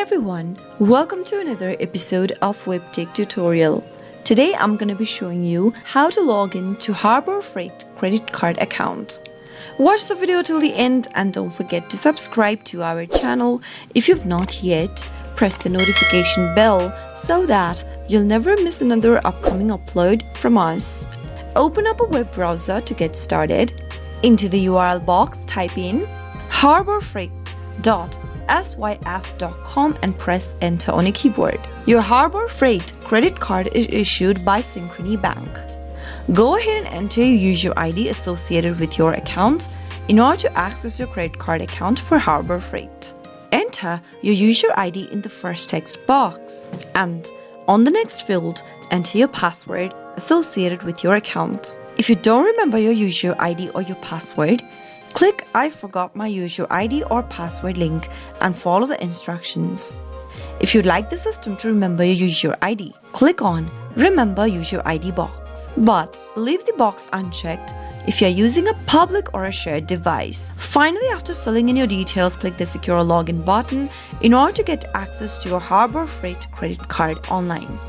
everyone, welcome to another episode of Webtech Tutorial. Today I'm going to be showing you how to log in to Harbor Freight credit card account. Watch the video till the end and don't forget to subscribe to our channel if you've not yet. Press the notification bell so that you'll never miss another upcoming upload from us. Open up a web browser to get started. Into the URL box type in harborfreight.syf.com and press enter on your keyboard. Your Harbor Freight credit card is issued by Synchrony Bank. Go ahead and enter your user ID associated with your account in order to access your credit card account for Harbor Freight. Enter your user ID in the first text box and on the next field, enter your password associated with your account. If you don't remember your user ID or your password, click I forgot my user ID or password link and follow the instructions. If you'd like the system to remember your user ID, click on Remember User ID box. But leave the box unchecked if you're using a public or a shared device. Finally, after filling in your details, click the Secure Login button in order to get access to your Harbor Freight credit card online.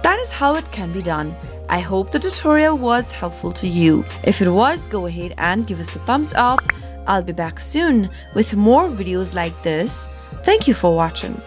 That is how it can be done. I hope the tutorial was helpful to you. If it was, go ahead and give us a thumbs up. I'll be back soon with more videos like this. Thank you for watching.